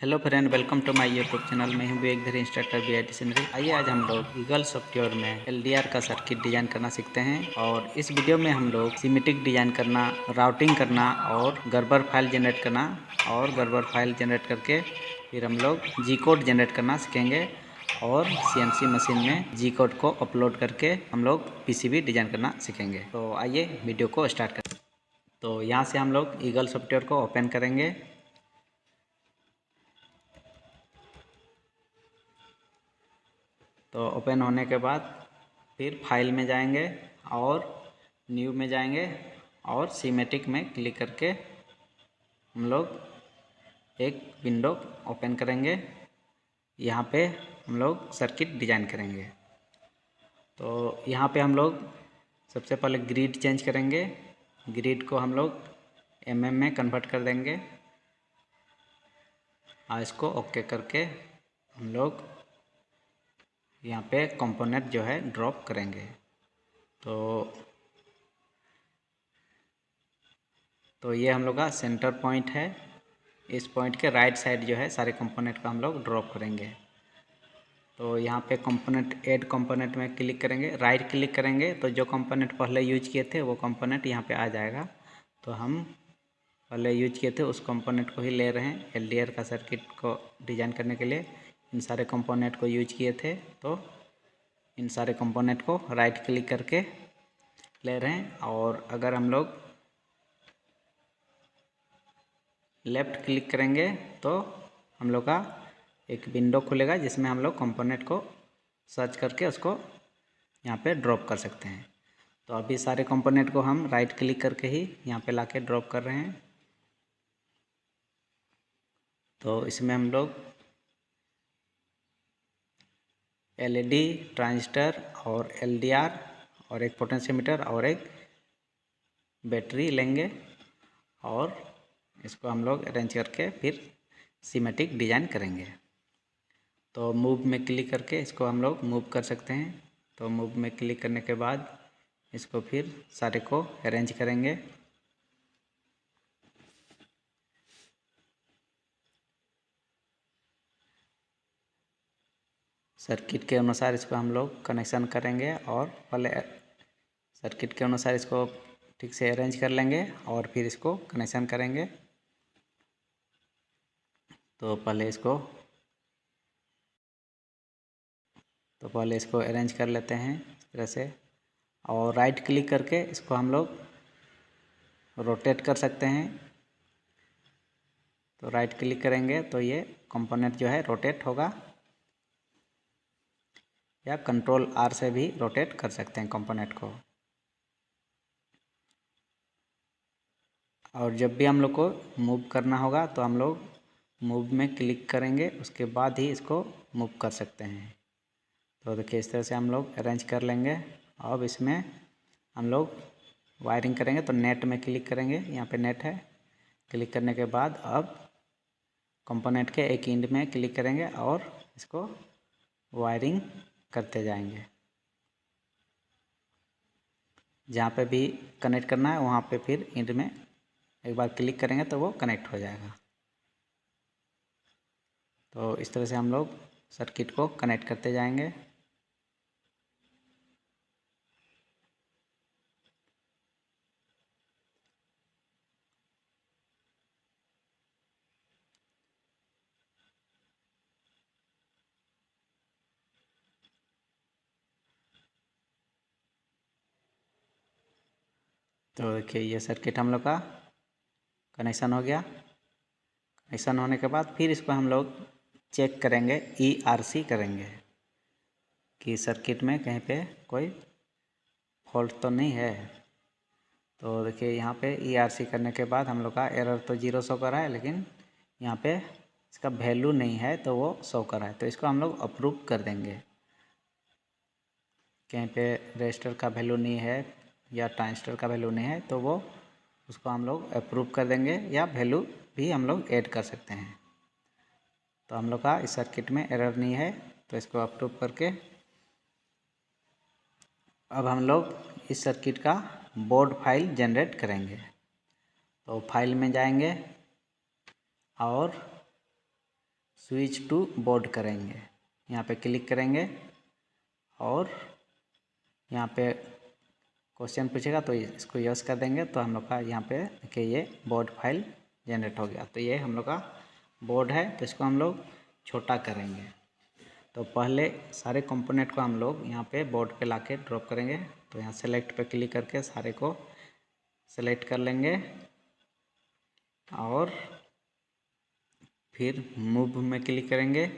Hello friend, welcome to my YouTube channel. मैं हूं विवेक धरी, इंस्ट्रक्टर BIT सेनरी। आइए आज हम लोग ईगल सॉफ्टवेयर में LDR का सर्किट डिजाइन करना सीखते हैं। और इस वीडियो में हम लोग सीमेटिक डिजाइन करना, राउटिंग करना और गड़बड़ फाइल जनरेट करना और गड़बड़ फाइल जनरेट करके फिर हम लोग जी कोड जनरेट करना सीखेंगे। और CNC मशीन में जी कोड को अपलोड करके हम लोग PCB डिजाइन करना सीखेंगे। तो आइए वीडियो को स्टार्ट करें। तो यहाँ से हम लोग ईगल सॉफ्टवेयर को ओपन करेंगे। तो ओपन होने के बाद फिर फाइल में जाएंगे और न्यू में जाएंगे और सीमेटिक में क्लिक करके हम लोग एक विंडो ओपन करेंगे। यहाँ पे हम लोग सर्किट डिजाइन करेंगे। तो यहाँ पे हम लोग सबसे पहले ग्रिड चेंज करेंगे। ग्रिड को हम लोग mm में कन्वर्ट कर देंगे और इसको ओके करके हम लोग यहाँ पे कंपोनेंट जो है ड्रॉप करेंगे। तो ये हम लोग का सेंटर पॉइंट है। इस पॉइंट के राइट साइड जो है सारे कंपोनेंट का हम लोग ड्रॉप करेंगे। तो यहाँ पे कंपोनेंट ऐड कंपोनेंट में क्लिक करेंगे, राइट क्लिक करेंगे तो जो कंपोनेंट पहले यूज किए थे वो कंपोनेंट यहाँ पे आ जाएगा। तो हम पहले यूज किए थे उस कंपोनेंट को ही ले रहे हैं। LDR का सर्किट को डिजाइन करने के लिए इन सारे कंपोनेंट को यूज किए थे। तो इन सारे कंपोनेंट को राइट क्लिक करके ले रहे हैं। और अगर हम लोग लेफ़्ट क्लिक करेंगे तो हम लोग का एक विंडो खुलेगा जिसमें हम लोग कंपोनेंट को सर्च करके उसको यहाँ पे ड्रॉप कर सकते हैं। तो अभी सारे कंपोनेंट को हम राइट क्लिक करके ही यहाँ पे लाके ड्रॉप कर रहे हैं। तो इसमें हम लोग LED ट्रांजिस्टर और LDR और एक पोटेंशियोमीटर और एक बैटरी लेंगे और इसको हम लोग अरेंज करके फिर सीमेटिक डिजाइन करेंगे। तो मूव में क्लिक करके इसको हम लोग मूव कर सकते हैं। तो मूव में क्लिक करने के बाद इसको फिर सारे को अरेंज करेंगे। सर्किट के अनुसार इसको हम लोग कनेक्शन करेंगे और पहले सर्किट के अनुसार इसको ठीक से अरेंज कर लेंगे और फिर इसको कनेक्शन करेंगे। तो पहले इसको अरेंज कर लेते हैं इस तरह से। और राइट क्लिक करके इसको हम लोग रोटेट कर सकते हैं। तो राइट क्लिक करेंगे तो ये कंपोनेंट जो है रोटेट होगा, या कंट्रोल R से भी रोटेट कर सकते हैं कंपोनेंट को। और जब भी हम लोग को मूव करना होगा तो हम लोग मूव में क्लिक करेंगे, उसके बाद ही इसको मूव कर सकते हैं। तो देखिए इस तरह से हम लोग अरेंज कर लेंगे। अब इसमें हम लोग वायरिंग करेंगे। तो नेट में क्लिक करेंगे, यहाँ पे नेट है। क्लिक करने के बाद अब कंपोनेंट के एक एंड में क्लिक करेंगे और इसको वायरिंग करते जाएंगे। जहाँ पे भी कनेक्ट करना है वहाँ पे फिर एंड में एक बार क्लिक करेंगे तो वो कनेक्ट हो जाएगा। तो इस तरह से हम लोग सर्किट को कनेक्ट करते जाएंगे। तो देखिए ये सर्किट हम लोग का कनेक्शन हो गया। कनेक्शन होने के बाद फिर इसको हम लोग चेक करेंगे, ERC करेंगे कि सर्किट में कहीं पे कोई फॉल्ट तो नहीं है। तो देखिए यहाँ पे ERC करने के बाद हम लोग का एरर तो 0 शो कर रहा है, लेकिन यहाँ पे इसका वैल्यू नहीं है तो वो शो कर रहा है। तो इसको हम लोग अप्रूव कर देंगे। कहीं पे रजिस्टर का वैल्यू नहीं है या ट्रांजिस्टर का वैल्यू नहीं है तो वो उसको हम लोग अप्रूव कर देंगे, या वैल्यू भी हम लोग ऐड कर सकते हैं। तो हम लोग का इस सर्किट में एरर नहीं है तो इसको अप्रूव करके अब हम लोग इस सर्किट का बोर्ड फाइल जनरेट करेंगे। तो फाइल में जाएंगे और स्विच टू बोर्ड करेंगे। यहाँ पे क्लिक करेंगे और यहाँ पे क्वेश्चन पूछेगा तो इसको यस कर देंगे तो हम लोग का यहाँ पे देखिए ये बोर्ड फाइल जनरेट हो गया। तो ये हम लोग का बोर्ड है, तो इसको हम लोग छोटा करेंगे। तो पहले सारे कंपोनेंट को हम लोग यहाँ पे बोर्ड पे लाके ड्रॉप करेंगे। तो यहाँ सेलेक्ट पे क्लिक करके सारे को सेलेक्ट कर लेंगे और फिर मूव में क्लिक करेंगे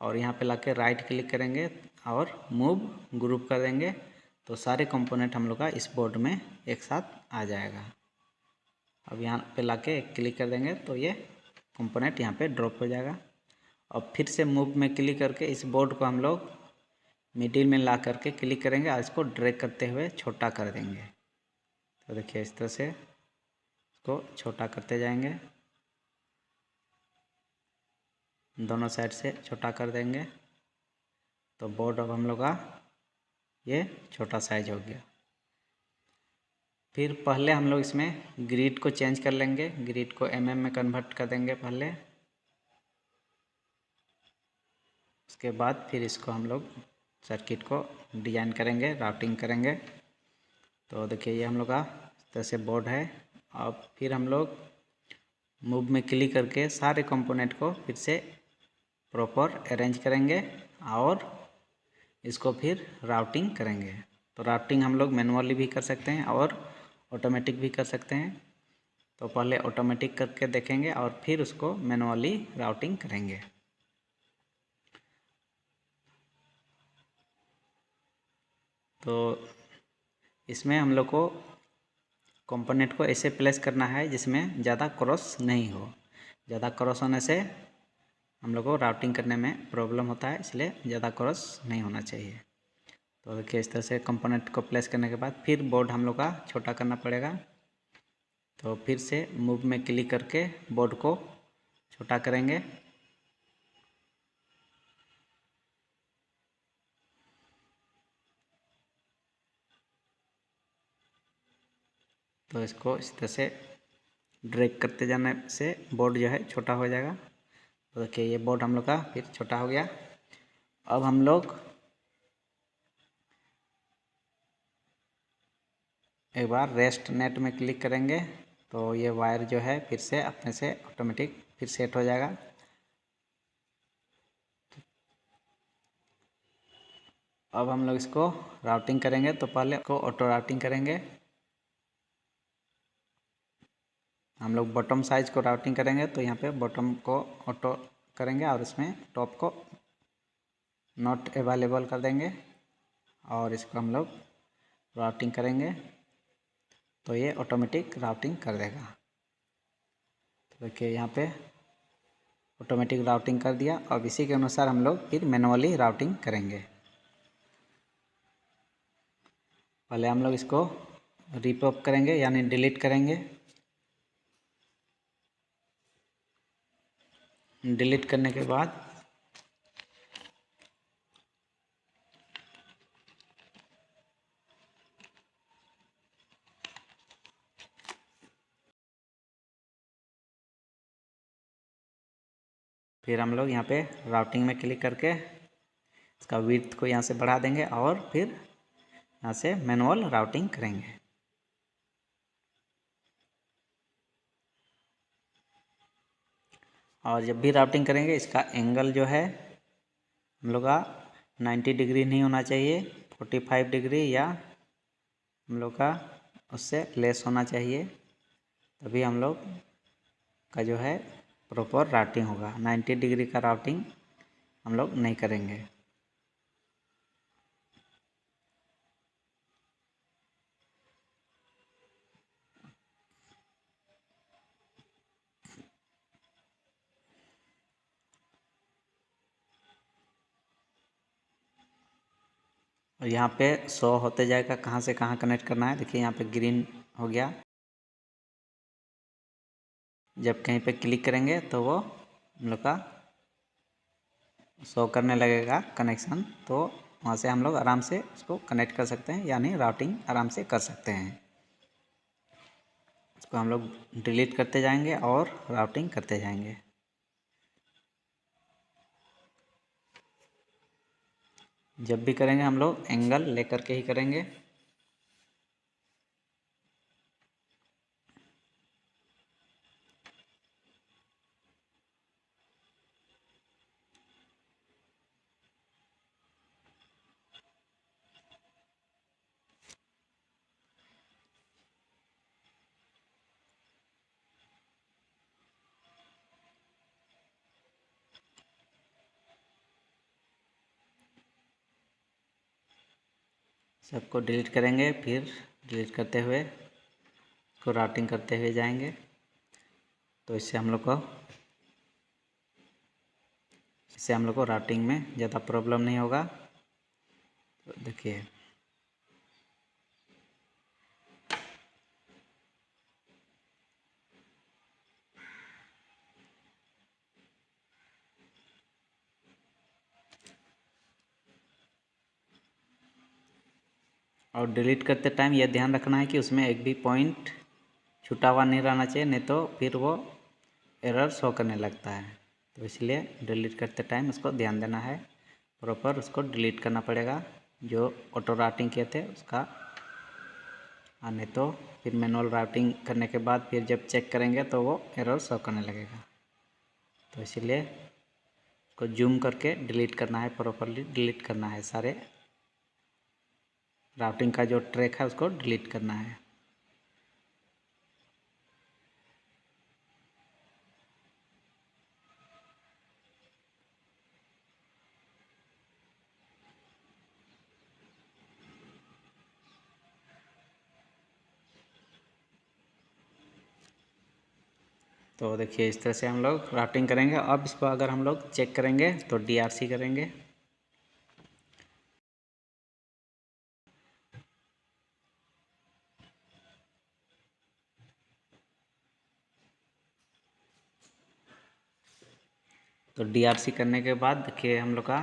और यहाँ पे लाके राइट क्लिक करेंगे और मूव ग्रुप कर देंगे। तो सारे कंपोनेंट हम लोग का इस बोर्ड में एक साथ आ जाएगा। अब यहाँ पे लाके क्लिक कर देंगे तो ये कंपोनेंट यहाँ पे ड्रॉप हो जाएगा। अब फिर से मूव में क्लिक करके इस बोर्ड को हम लोग मिडिल में ला करके क्लिक करेंगे और इसको ड्रैग करते हुए छोटा कर देंगे। तो देखिए इस तरह से इसको छोटा करते जाएंगे, दोनों साइड से छोटा कर देंगे। तो बोर्ड अब हम लोग का ये छोटा साइज हो गया। फिर पहले हम लोग इसमें ग्रिड को चेंज कर लेंगे, ग्रिड को में कन्वर्ट कर देंगे पहले। उसके बाद फिर इसको हम लोग सर्किट को डिजाइन करेंगे, राउटिंग करेंगे। तो देखिए ये हम लोग का इस तरह से बोर्ड है। अब फिर हम लोग मूव में क्लिक करके सारे कंपोनेंट को फिर से प्रॉपर अरेंज करेंगे और इसको फिर राउटिंग करेंगे। तो राउटिंग हम लोग मैनुअली भी कर सकते हैं और ऑटोमेटिक भी कर सकते हैं। तो पहले ऑटोमेटिक करके देखेंगे और फिर उसको मैनुअली राउटिंग करेंगे। तो इसमें हम लोग को कंपोनेंट को ऐसे प्लेस करना है जिसमें ज़्यादा क्रॉस नहीं हो। ज़्यादा क्रॉस होने से हम लोग को राउटिंग करने में प्रॉब्लम होता है, इसलिए ज़्यादा क्रॉस नहीं होना चाहिए। तो देखिए इस तरह से कंपोनेंट को प्लेस करने के बाद फिर बोर्ड हम लोग का छोटा करना पड़ेगा। तो फिर से मूव में क्लिक करके बोर्ड को छोटा करेंगे। तो इसको इस तरह से ड्रैग करते जाने से बोर्ड जो है छोटा हो जाएगा। तो देखिए ये बोर्ड हम लोग का फिर छोटा हो गया। अब हम लोग एक बार रेस्ट नेट में क्लिक करेंगे तो ये वायर जो है फिर से अपने से ऑटोमेटिक फिर सेट हो जाएगा। अब हम लोग इसको राउटिंग करेंगे। तो पहले को ऑटो राउटिंग करेंगे। हम लोग बॉटम साइज को राउटिंग करेंगे तो यहाँ पे बॉटम को ऑटो करेंगे और इसमें टॉप को नॉट अवेलेबल कर देंगे और इसको हम लोग राउटिंग करेंगे तो ये ऑटोमेटिक राउटिंग कर देगा। तो देखिए यहाँ पे ऑटोमेटिक राउटिंग कर दिया। अब इसी के अनुसार हम लोग फिर मैनुअली राउटिंग करेंगे। पहले हम लोग इसको रिपॉप करेंगे यानी डिलीट करेंगे। डिलीट करने के बाद फिर हम लोग यहाँ पे राउटिंग में क्लिक करके इसका विड्थ को यहाँ से बढ़ा देंगे और फिर यहाँ से मैनुअल राउटिंग करेंगे। और जब भी राउटिंग करेंगे इसका एंगल जो है हम लोग का 90 डिग्री नहीं होना चाहिए, 45 डिग्री या हम लोग का उससे लेस होना चाहिए। तभी हम लोग का जो है प्रॉपर राउटिंग होगा। 90 डिग्री का राउटिंग हम लोग नहीं करेंगे। और यहाँ पे शो होते जाएगा कहाँ से कहाँ कनेक्ट करना है। देखिए यहाँ पे ग्रीन हो गया। जब कहीं पे क्लिक करेंगे तो वो हम लोग का शो करने लगेगा कनेक्शन। तो वहाँ से हम लोग आराम से इसको कनेक्ट कर सकते हैं यानी राउटिंग आराम से कर सकते हैं। इसको हम लोग डिलीट करते जाएंगे और राउटिंग करते जाएंगे। जब भी करेंगे हम लोग एंगल लेकर के ही करेंगे। सबको डिलीट करेंगे, फिर डिलीट करते हुए इसको राउटिंग करते हुए जाएंगे, तो इससे हम लोग को राउटिंग में ज़्यादा प्रॉब्लम नहीं होगा। तो देखिए और डिलीट करते टाइम यह ध्यान रखना है कि उसमें एक भी पॉइंट छूटा हुआ नहीं रहना चाहिए, नहीं तो फिर वो एरर शो करने लगता है। तो इसलिए डिलीट करते टाइम उसको ध्यान देना है, प्रॉपर उसको डिलीट करना पड़ेगा जो ऑटो राउटिंग किए थे उसका। नहीं तो फिर मैनुअल राउटिंग करने के बाद फिर जब चेक करेंगे तो वो एरर शो करने लगेगा। तो इसीलिए उसको जूम करके डिलीट करना है, प्रॉपरली डिलीट करना है, सारे राउटिंग का जो ट्रैक है उसको डिलीट करना है। तो देखिए इस तरह से हम लोग राउटिंग करेंगे। अब इसको अगर हम लोग चेक करेंगे तो DRC करेंगे। तो DRC करने के बाद देखिए हम लोग का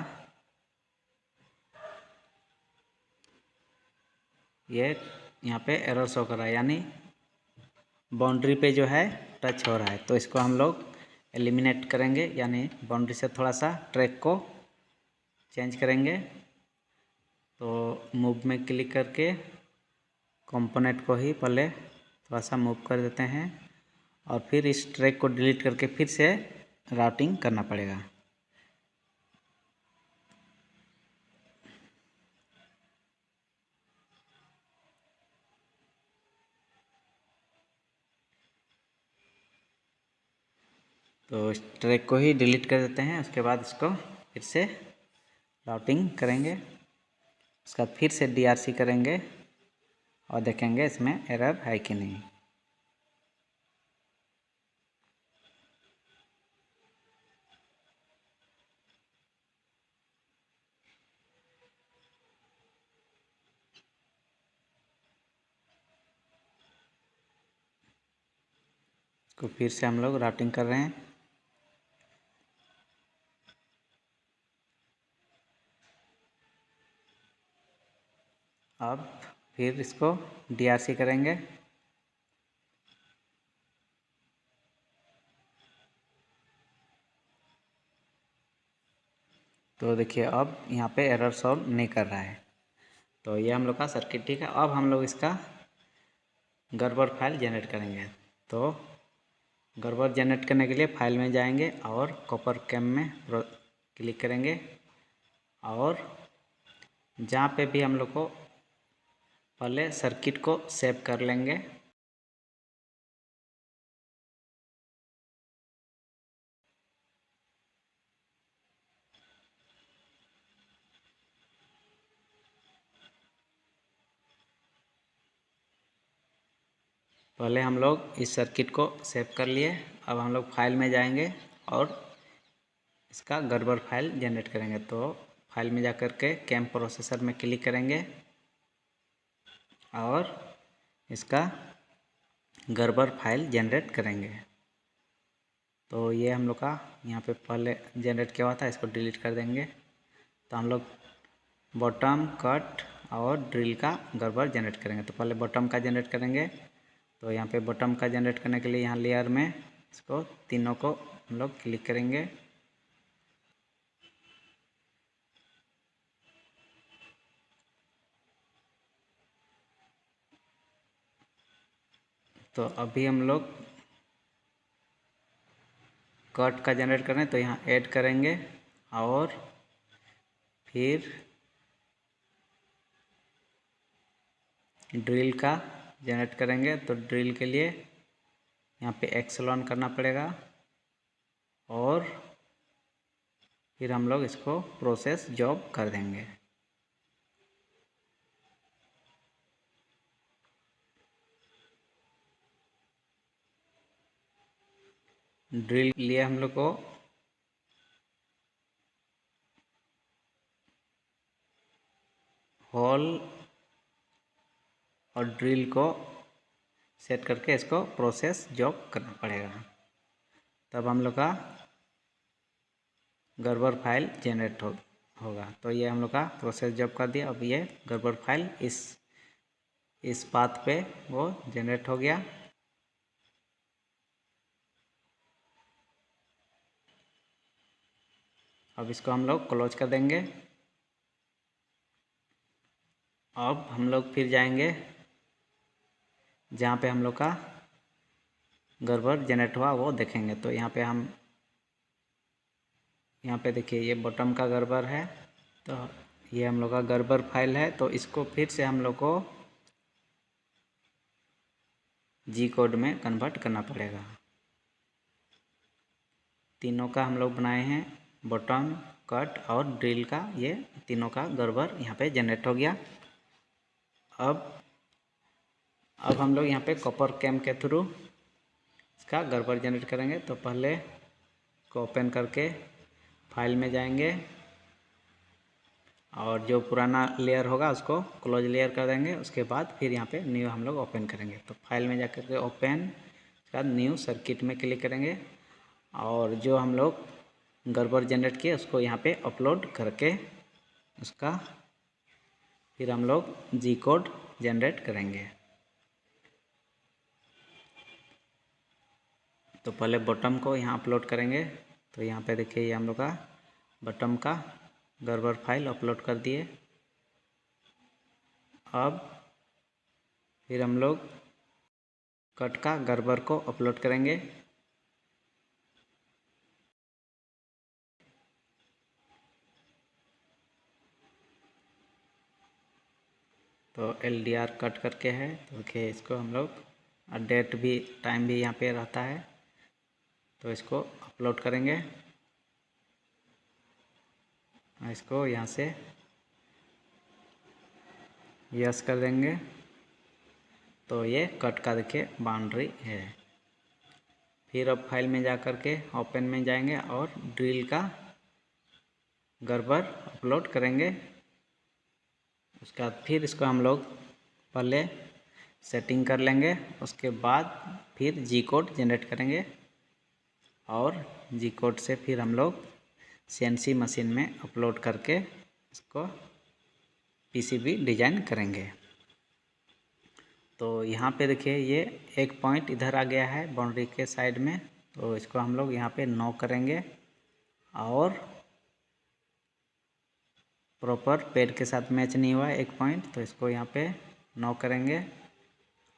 ये यहाँ पे एरर शो कर रहा है, यानी बाउंड्री पे जो है टच हो रहा है। तो इसको हम लोग एलिमिनेट करेंगे, यानी बाउंड्री से थोड़ा सा ट्रैक को चेंज करेंगे। तो मूव में क्लिक करके कंपोनेंट को ही पहले थोड़ा सा मूव कर देते हैं और फिर इस ट्रैक को डिलीट करके फिर से राउटिंग करना पड़ेगा। तो इस ट्रैक को ही डिलीट कर देते हैं, उसके बाद इसको फिर से राउटिंग करेंगे, उसका फिर से DRC करेंगे और देखेंगे इसमें एरर है कि नहीं। इसको फिर से हम लोग राउटिंग कर रहे हैं। अब फिर इसको DRC करेंगे। तो देखिए अब यहाँ पे एरर सॉल्व नहीं कर रहा है। तो ये हम लोग का सर्किट ठीक है। अब हम लोग इसका गड़बड़ फाइल जनरेट करेंगे। तो गड़बड़ जनरेट करने के लिए फाइल में जाएंगे और कॉपर कैम में क्लिक करेंगे और जहाँ पे भी हम लोग को पहले सर्किट को सेव कर लेंगे। पहले हम लोग इस सर्किट को सेव कर लिए। अब हम लोग फाइल में जाएंगे और इसका गड़बड़ फाइल जनरेट करेंगे। तो फाइल में जा कर के कैम प्रोसेसर में क्लिक करेंगे और इसका गड़बड़ फाइल जनरेट करेंगे। तो ये हम लोग का यहाँ पे पहले जनरेट किया हुआ था, इसको डिलीट कर देंगे। तो हम लोग बॉटम, कट और ड्रिल का गड़बड़ जनरेट करेंगे। तो पहले बॉटम का जनरेट करेंगे। तो यहाँ पे बॉटम का जनरेट करने के लिए यहाँ लेयर में इसको तीनों को हम लोग क्लिक करेंगे तो अभी हम लोग कट का जनरेट करें तो यहाँ ऐड करेंगे और फिर ड्रिल का जनरेट करेंगे। तो ड्रिल के लिए यहाँ पे एक्सेल ऑन करना पड़ेगा और फिर हम लोग इसको प्रोसेस जॉब कर देंगे। ड्रिल लिए हम लोग को होल और ड्रिल को सेट करके इसको प्रोसेस जॉब करना पड़ेगा, तब हम लोग का गड़बड़ फाइल जनरेट होगा। तो ये हम लोग का प्रोसेस जॉब कर दिया। अब ये गड़बड़ फाइल इस पाथ पे वो जनरेट हो गया। अब इसको हम लोग क्लोज कर देंगे। अब हम लोग फिर जाएंगे जहाँ पे हम लोग का गड़बड़ जनरेट हुआ वो देखेंगे। तो यहाँ पे देखिए ये बॉटम का गड़बड़ है, तो ये हम लोग का गड़बड़ फाइल है। तो इसको फिर से हम लोग को जी कोड में कन्वर्ट करना पड़ेगा। तीनों का हम लोग बनाए हैं, बॉटम, कट और ड्रिल का, ये तीनों का गड़बड़ यहाँ पे जनरेट हो गया। अब हम लोग यहाँ पे कॉपर कैम के थ्रू इसका गड़बड़ जनरेट करेंगे। तो पहले इसको ओपन करके फाइल में जाएंगे और जो पुराना लेयर होगा उसको क्लोज लेयर कर देंगे। उसके बाद फिर यहाँ पे न्यू हम लोग ओपन करेंगे। तो फाइल में जाकर के ओपन, उसके बाद न्यू सर्किट में क्लिक करेंगे और जो हम लोग गड़बड़ जनरेट किए उसको यहाँ पे अपलोड करके उसका फिर हम लोग जी कोड जनरेट करेंगे। तो पहले बॉटम को यहाँ अपलोड करेंगे। तो यहाँ पे देखिए ये हम लोग का बॉटम का गड़बड़ फाइल अपलोड कर दिए। अब फिर हम लोग कट का गड़बड़ को अपलोड करेंगे। तो LDR कट करके है, तो देखिए इसको हम लोग डेट भी, टाइम भी यहाँ पे रहता है, तो इसको अपलोड करेंगे। इसको यहाँ से यस कर देंगे। तो ये कट का देखिए बाउंड्री है। फिर अब फाइल में जा कर के ओपन में जाएंगे और ड्रिल का गड़बड़ अपलोड करेंगे। उसके बाद फिर इसको हम लोग पहले सेटिंग कर लेंगे। उसके बाद फिर जी कोड जनरेट करेंगे और जी कोड से फिर हम लोग CNC मशीन में अपलोड करके इसको PCB डिजाइन करेंगे। तो यहाँ पे देखिए ये एक पॉइंट इधर आ गया है बाउंड्री के साइड में, तो इसको हम लोग यहाँ पे नो करेंगे और प्रॉपर पेड़ के साथ मैच नहीं हुआ एक पॉइंट, तो इसको यहाँ पे नो करेंगे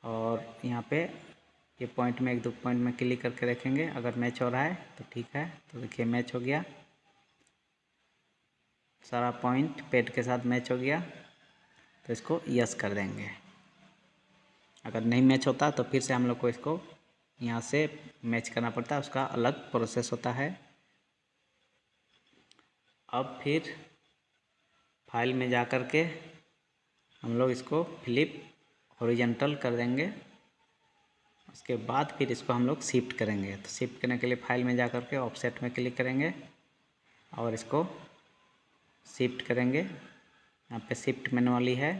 और यहाँ पे ये पॉइंट में एक दो पॉइंट में क्लिक करके देखेंगे, अगर मैच हो रहा है तो ठीक है। तो देखिए मैच हो गया, सारा पॉइंट पेड़ के साथ मैच हो गया। तो इसको यस कर देंगे। अगर नहीं मैच होता तो फिर से हम लोग को इसको यहाँ से मैच करना पड़ता है, उसका अलग प्रोसेस होता है। अब फिर फाइल में जा कर के हम लोग इसको फ्लिप हॉरिजॉन्टल कर देंगे। उसके बाद फिर इसको हम लोग शिफ्ट करेंगे। तो शिफ्ट करने के लिए फाइल में जा कर के ऑफसेट में क्लिक करेंगे और इसको शिफ्ट करेंगे। यहाँ पे शिफ्ट मैनुअली है,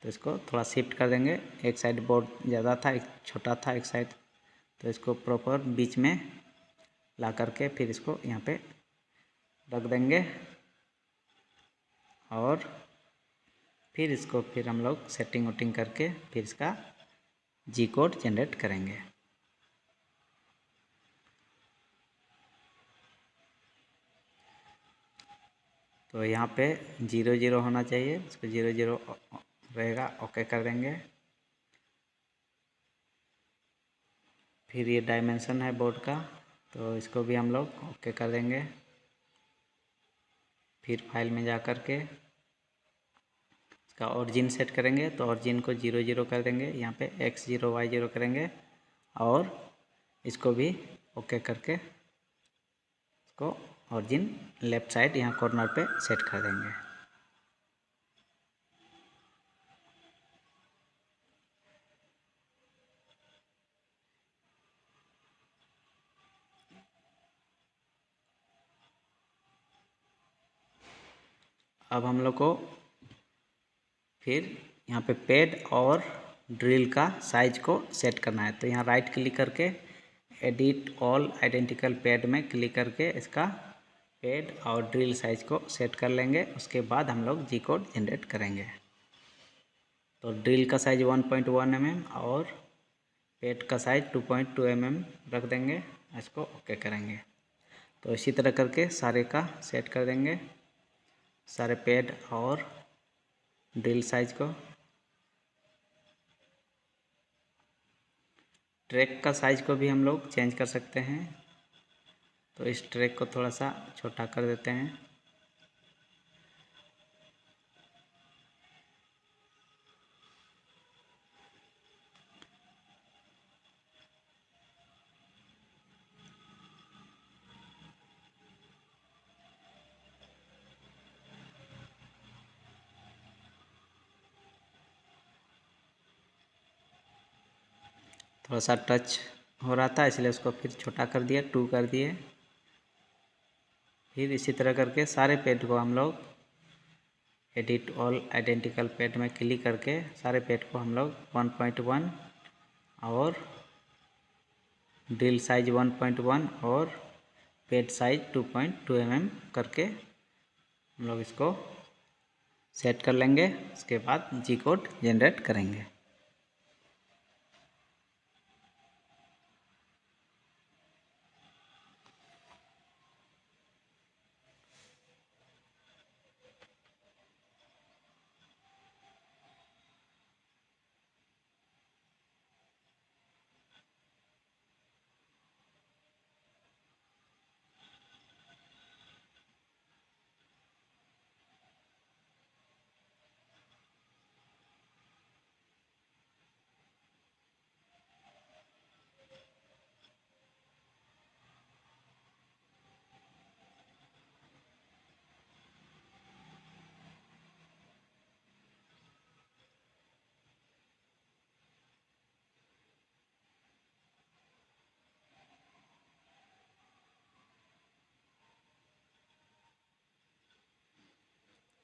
तो इसको थोड़ा शिफ्ट कर देंगे। एक साइड बोर्ड ज़्यादा था, एक छोटा था एक साइड, तो इसको प्रॉपर बीच में ला करके फिर इसको यहाँ पे रख देंगे और फिर इसको फिर हम लोग सेटिंग वोटिंग करके फिर इसका जी कोड जनरेट करेंगे। तो यहाँ पे 0 0 होना चाहिए, इसको 0 0 रहेगा, ओके कर देंगे। फिर ये डायमेंशन है बोर्ड का, तो इसको भी हम लोग ओके कर देंगे। फिर फाइल में जा कर के इसका ऑरिजिन सेट करेंगे, तो ऑरिजिन को 0 0 कर देंगे, यहाँ पे x0 y0 करेंगे और इसको भी ओके करके इसको ऑरिजिन लेफ़्ट साइड यहाँ कॉर्नर पे सेट कर देंगे। अब हम लोग को फिर यहाँ पे पेड और ड्रिल का साइज को सेट करना है, तो यहाँ राइट क्लिक करके एडिट ऑल आइडेंटिकल पेड में क्लिक करके इसका पेड और ड्रिल साइज को सेट कर लेंगे। उसके बाद हम लोग जी कोड जनरेट करेंगे। तो ड्रिल का साइज 1.1 mm और पेड का साइज 2.2 mm रख देंगे, इसको ओके करेंगे। तो इसी तरह करके सारे का सेट कर देंगे, सारे पेड और ड्रिल साइज को। ट्रैक का साइज को भी हम लोग चेंज कर सकते हैं, तो इस ट्रैक को थोड़ा सा छोटा कर देते हैं। थोड़ा सा टच हो रहा था इसलिए उसको फिर छोटा कर दिए, 2 कर दिए। फिर इसी तरह करके सारे पेड को हम लोग एडिट ऑल आइडेंटिकल पेड में क्लिक करके सारे पेड को हम लोग 1.1 और ड्रिल साइज 1.1 और पेड साइज 2.2 mm करके हम लोग इसको सेट कर लेंगे। उसके बाद जी कोड जनरेट करेंगे।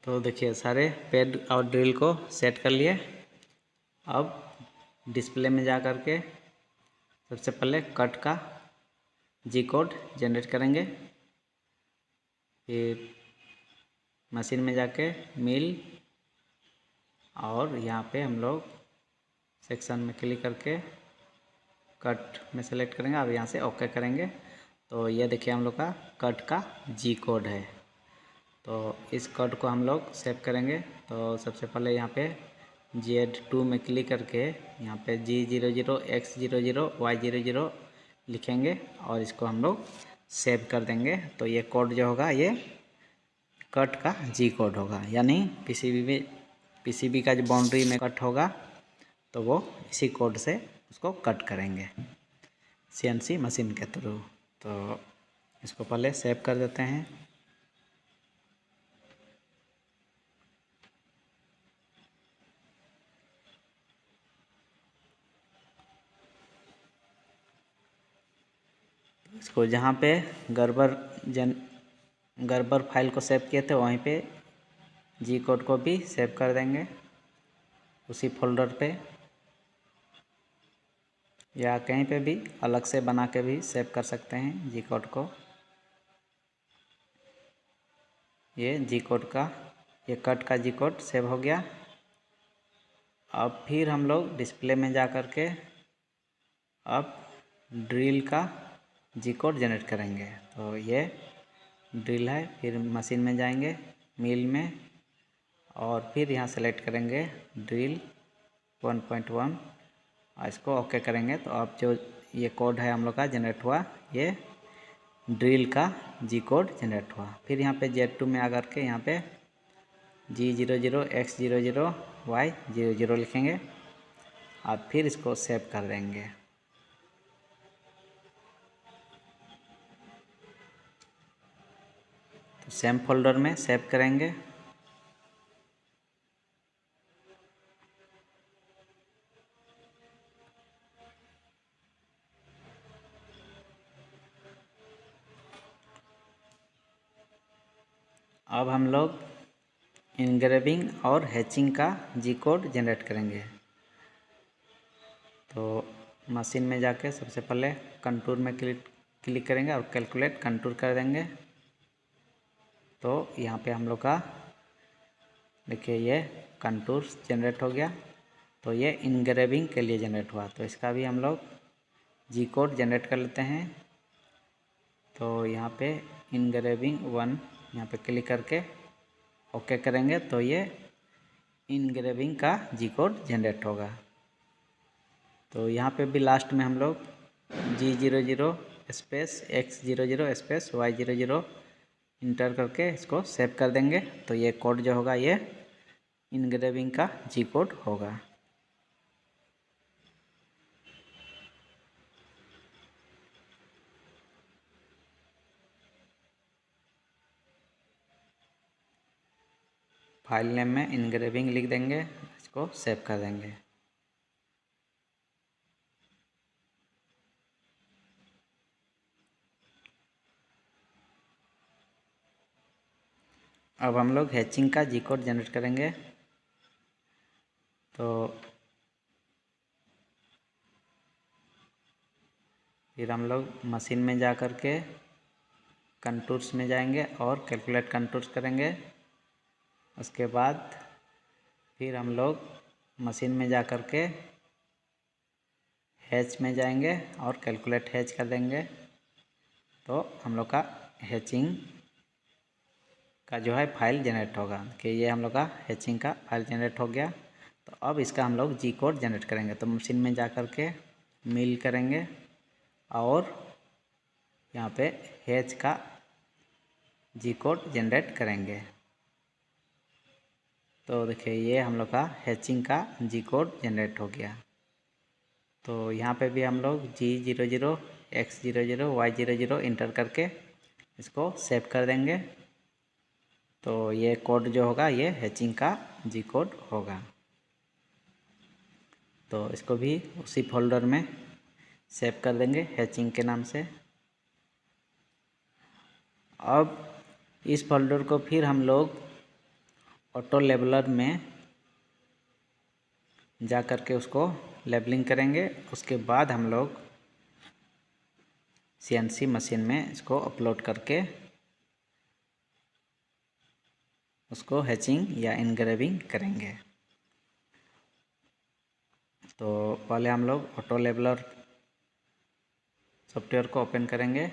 तो देखिए सारे पेड और ड्रिल को सेट कर लिए। अब डिस्प्ले में जा कर के सबसे पहले कट का जी कोड जनरेट करेंगे। फिर मशीन में जाके मिल और यहाँ पे हम लोग सेक्शन में क्लिक करके कट में सेलेक्ट करेंगे। अब यहाँ से ओके करेंगे। तो ये देखिए हम लोग का कट का जी कोड है। तो इस कोड को हम लोग सेव करेंगे। तो सबसे पहले यहाँ पे Z2 में क्लिक करके यहाँ पे G00 X00 Y00 लिखेंगे और इसको हम लोग सेव कर देंगे। तो ये कोड जो होगा ये कट का जी कोड होगा, यानी पीसीबी का जो बाउंड्री में कट होगा तो वो इसी कोड से उसको कट करेंगे CNC मशीन के थ्रू। तो इसको पहले सेव कर देते हैं। इसको जहाँ पे गड़बड़ फाइल को सेव किए थे वहीं पे जी कोड को भी सेव कर देंगे उसी फोल्डर पे, या कहीं पे भी अलग से बना के भी सेव कर सकते हैं जी कोड को। ये जी कोड का ये कट का जी कोड सेव हो गया। अब फिर हम लोग डिस्प्ले में जा कर के अब ड्रिल का जी कोड जनरेट करेंगे। तो ये ड्रिल है, फिर मशीन में जाएंगे मिल में और फिर यहाँ सेलेक्ट करेंगे ड्रिल 1.1 और इसको ओके करेंगे। तो अब जो ये कोड है हम लोग का जनरेट हुआ, ये ड्रिल का जी कोड जनरेट हुआ। फिर यहाँ पे Z2 में आकर के यहाँ पे G00 X00 Y00 लिखेंगे और फिर इसको सेव कर देंगे। तो सेम फोल्डर में सेव करेंगे। अब हम लोग इनग्रेविंग और हैचिंग का जी कोड जनरेट करेंगे। तो मशीन में जाके सबसे पहले कंटूर में क्लिक करेंगे और कैलकुलेट कंटूर कर देंगे। तो यहाँ पे हम लोग का देखिए ये कंटूर जनरेट हो गया। तो ये इनग्रेविंग के लिए जनरेट हुआ, तो इसका भी हम लोग जी कोड जनरेट कर लेते हैं। तो यहाँ पे इनग्रेविंग 1 यहाँ पे क्लिक करके ओके करेंगे तो ये इनग्रेविंग का जी कोड जनरेट होगा। तो यहाँ पे भी लास्ट में हम लोग G00 space X00 space Y00 inter करके इसको सेव कर देंगे। तो ये कोड जो होगा ये इनग्रेविंग का जी कोड होगा। फाइल नेम में इनग्रेविंग लिख देंगे, इसको सेव कर देंगे। अब हम लोग हैचिंग का जी कोड जनरेट करेंगे। तो फिर हम लोग मशीन में जा कर के कंटूर्स में जाएंगे और कैलकुलेट कंटूर्स करेंगे। उसके बाद फिर हम लोग मशीन में जा कर के हैच में जाएंगे और कैलकुलेट हैच कर देंगे। तो हम लोग का हैचिंग का जो है फाइल जनरेट होगा कि ये हम लोग का हैचिंग का फाइल जनरेट हो गया। तो अब इसका हम लोग जी कोड जनरेट करेंगे। तो मशीन में जा कर के मिल करेंगे और यहाँ पे हैच का जी कोड जनरेट करेंगे। तो देखिए ये हम लोग का हैचिंग का जी कोड जनरेट हो गया। तो यहाँ पे भी हम लोग G00 X00 Y00 इंटर करके इसको सेव कर देंगे। तो ये कोड जो होगा ये हैचिंग का जी कोड होगा। तो इसको भी उसी फोल्डर में सेव कर देंगे हैचिंग के नाम से। अब इस फोल्डर को फिर हम लोग ऑटो लेबलर में जा कर के उसको लेबलिंग करेंगे। उसके बाद हम लोग CNC मशीन में इसको अपलोड करके उसको हैचिंग या इनग्रेविंग करेंगे। तो पहले हम लोग ऑटो लेबलर सॉफ्टवेयर को ओपन करेंगे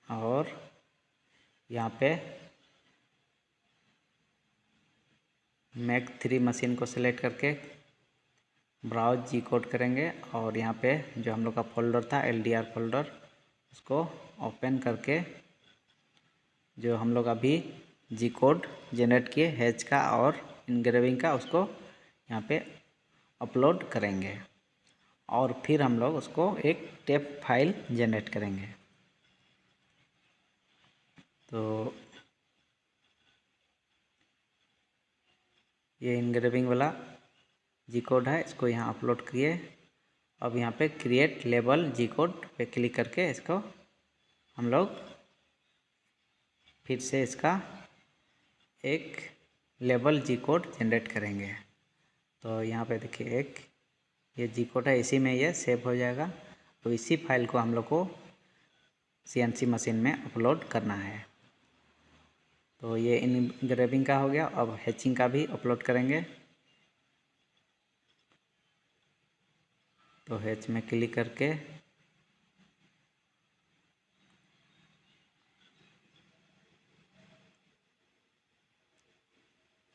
और यहाँ पे मैक 3 मशीन को सिलेक्ट करके ब्राउज जी कोड करेंगे और यहाँ पे जो हम लोग का फोल्डर था LDR फोल्डर उसको ओपन करके जो हम लोग अभी जी कोड जनरेट किए हैच का और इनग्रेविंग का उसको यहाँ पे अपलोड करेंगे और फिर हम लोग उसको एक टेप फाइल जनरेट करेंगे। तो ये इनग्रेविंग वाला जी कोड है, इसको यहाँ अपलोड किए। अब यहाँ पे क्रिएट लेबल जी कोड पे क्लिक करके इसको हम लोग फिर से इसका एक लेबल जी कोड जनरेट करेंगे। तो यहाँ पे देखिए एक ये जी कोड है, इसी में ये सेव हो जाएगा। तो इसी फाइल को हम लोग को CNC मशीन में अपलोड करना है। तो ये इनग्रेविंग का हो गया। अब हैचिंग का भी अपलोड करेंगे। तो हैच में क्लिक करके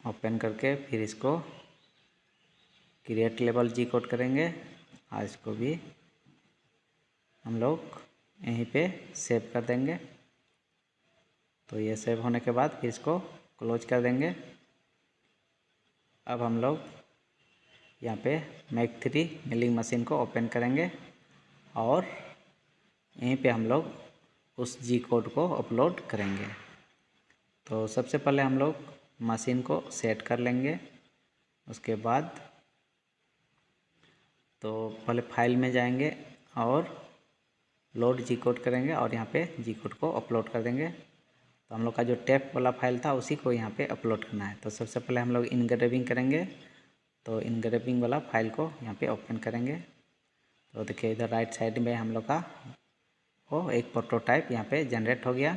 ओपन करके फिर इसको क्रिएट लेबल जी कोड करेंगे और इसको भी हम लोग यहीं पे सेव कर देंगे। तो ये सेव होने के बाद फिर इसको क्लोज कर देंगे। अब हम लोग यहाँ पे मैक 3 मिलिंग मशीन को ओपन करेंगे और यहीं पे हम लोग उस जी कोड को अपलोड करेंगे। तो सबसे पहले हम लोग मशीन को सेट कर लेंगे। उसके बाद तो पहले फाइल में जाएंगे और लोड जी कोड करेंगे और यहाँ पे जी कोड को अपलोड कर देंगे। तो हम लोग का जो टेप वाला फाइल था उसी को यहाँ पे अपलोड करना है। तो सबसे पहले हम लोग इनग्रेविंग करेंगे। तो इनग्रेविंग वाला फाइल को यहाँ पे ओपन करेंगे। तो देखिए इधर राइट साइड में हम लोग का वो एक प्रोटोटाइप यहाँ पे जनरेट हो गया।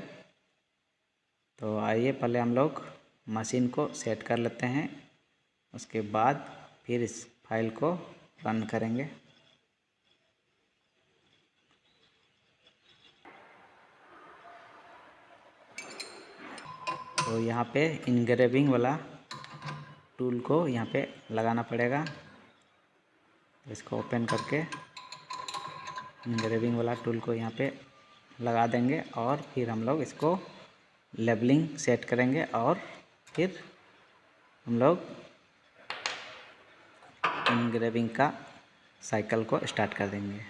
तो आइए पहले हम लोग मशीन को सेट कर लेते हैं। उसके बाद फिर इस फाइल को रन करेंगे। तो यहाँ पे इनग्रेविंग वाला टूल को यहाँ पे लगाना पड़ेगा। तो इसको ओपन करके इनग्रेविंग वाला टूल को यहाँ पे लगा देंगे और फिर हम लोग इसको लेबलिंग सेट करेंगे और फिर हम लोग इनग्रेविंग का साइकिल को स्टार्ट कर देंगे।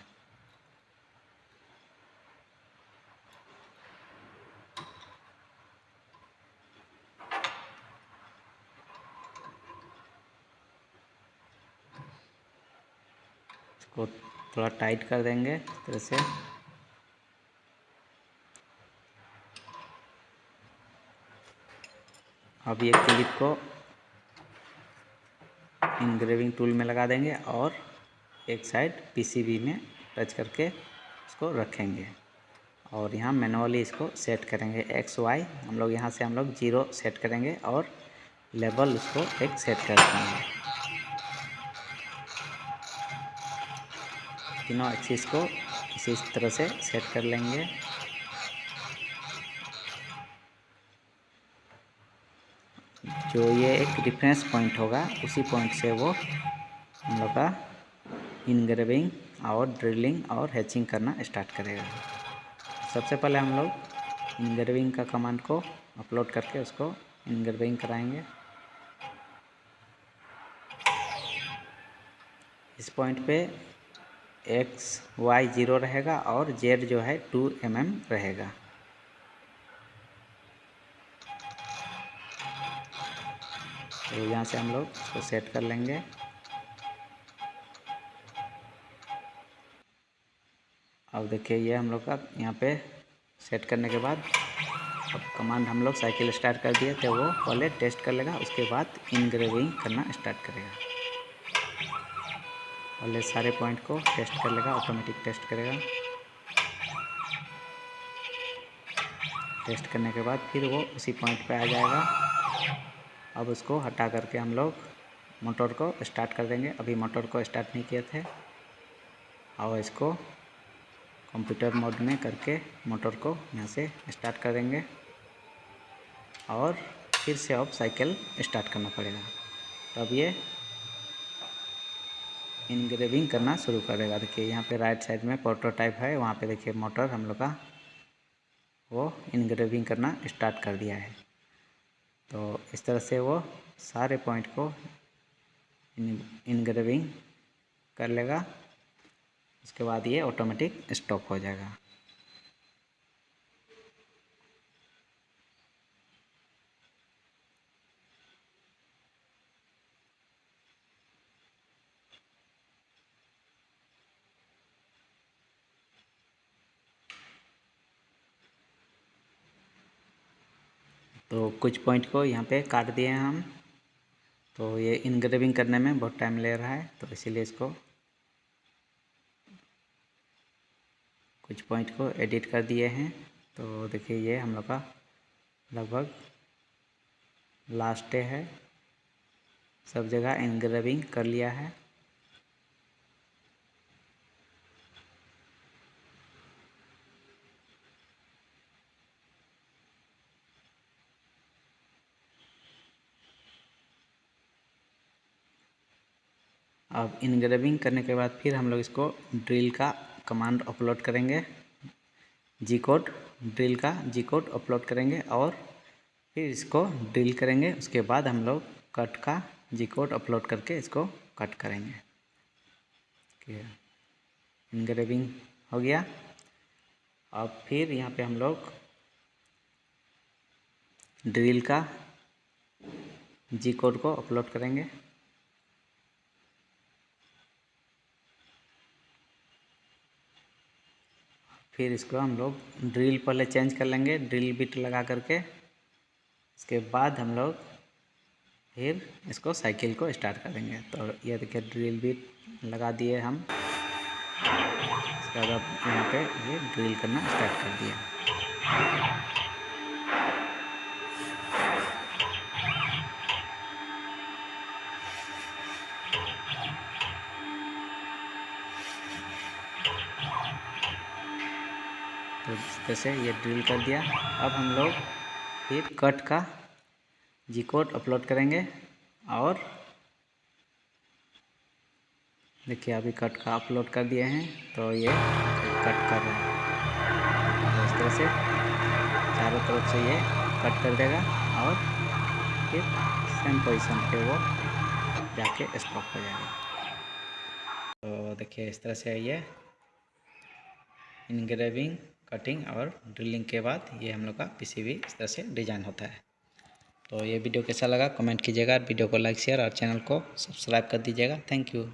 इसको थोड़ा टाइट कर देंगे इस तरह से। अब ये क्लिप को इनग्रेविंग टूल में लगा देंगे और एक साइड पीसीबी में टच करके इसको रखेंगे और यहाँ मैनुअली इसको सेट करेंगे। एक्स वाई हम लोग यहाँ से हम लोग 0 सेट करेंगे और लेवल उसको एक सेट कर देंगे। तीनों एक्सिस को इसी तरह से सेट कर लेंगे। जो ये एक रेफरेंस पॉइंट होगा उसी पॉइंट से वो हम लोग का इनग्रेविंग और ड्रिलिंग और हैचिंग करना स्टार्ट करेगा। सबसे पहले हम लोग इनग्रेविंग का कमांड को अपलोड करके उसको इनग्रेविंग कराएंगे। इस पॉइंट पे एक्स वाई 0 रहेगा और जेड जो है 2 mm रहेगा। तो यहाँ से हम लोग इसको सेट कर लेंगे। अब देखिए ये हम लोग का यहाँ पे सेट करने के बाद अब कमांड हम लोग साइकिल स्टार्ट कर दिए थे, वो पहले टेस्ट कर लेगा, उसके बाद इनग्रेविंग करना स्टार्ट करेगा। पहले सारे पॉइंट को टेस्ट कर लेगा, ऑटोमेटिक टेस्ट करेगा। टेस्ट करने के बाद फिर वो उसी पॉइंट पे आ जाएगा। अब उसको हटा करके हम लोग मोटर को स्टार्ट कर देंगे। अभी मोटर को स्टार्ट नहीं किए थे और इसको कंप्यूटर मोड में करके मोटर को यहाँ से स्टार्ट कर देंगे और फिर से अब साइकिल स्टार्ट करना पड़ेगा। तब ये इनग्रेविंग करना शुरू करेगा। देखिए यहाँ पे राइट साइड में प्रोटोटाइप है, वहाँ पे देखिए मोटर हम लोग का वो इनग्रेविंग करना स्टार्ट कर दिया है। तो इस तरह से वो सारे पॉइंट को इनग्रेविंग कर लेगा। उसके बाद ये ऑटोमेटिक स्टॉप हो जाएगा। तो कुछ पॉइंट को यहाँ पे काट दिए हैं हम। तो ये इनग्रेविंग करने में बहुत टाइम ले रहा है, तो इसीलिए इसको कुछ पॉइंट को एडिट कर दिए हैं। तो देखिए ये हम लोग का लगभग लास्ट डे है, सब जगह इनग्रेविंग कर लिया है। अब इनग्रेविंग करने के बाद फिर हम लोग इसको ड्रिल का कमांड अपलोड करेंगे, जी कोड ड्रिल का जी कोड अपलोड करेंगे और फिर इसको ड्रिल करेंगे। उसके बाद हम लोग कट का जी कोड अपलोड करके इसको कट करेंगे। इनग्रेविंग हो गया। अब फिर यहाँ पे हम लोग ड्रिल का जी कोड को अपलोड करेंगे। फिर इसको हम लोग ड्रिल पहले चेंज कर लेंगे, ड्रिल बिट लगा करके। इसके बाद हम लोग फिर इसको साइकिल को स्टार्ट करेंगे। तो ये देखिए ड्रिल बिट लगा दिए हम। इसके बाद अब यहाँ पे ये ड्रिल करना स्टार्ट कर दिया। तो इस तरह से ये ड्रिल कर दिया। अब हम लोग फिर कट का जी कोड अपलोड करेंगे और देखिए अभी कट का अपलोड कर दिए हैं। तो ये कट कर रहे हैं। तो इस तरह से चारों तरफ से ये कट कर देगा और फिर सेम पोजीशन पे वो जाके स्टॉप हो जाएगा। तो देखिए इस तरह से ये इनग्रेविंग, कटिंग और ड्रिलिंग के बाद ये हम लोग का पीसीबी इस तरह से डिज़ाइन होता है। तो ये वीडियो कैसा लगा कमेंट कीजिएगा। वीडियो को लाइक शेयर और चैनल को सब्सक्राइब कर दीजिएगा। Thank you.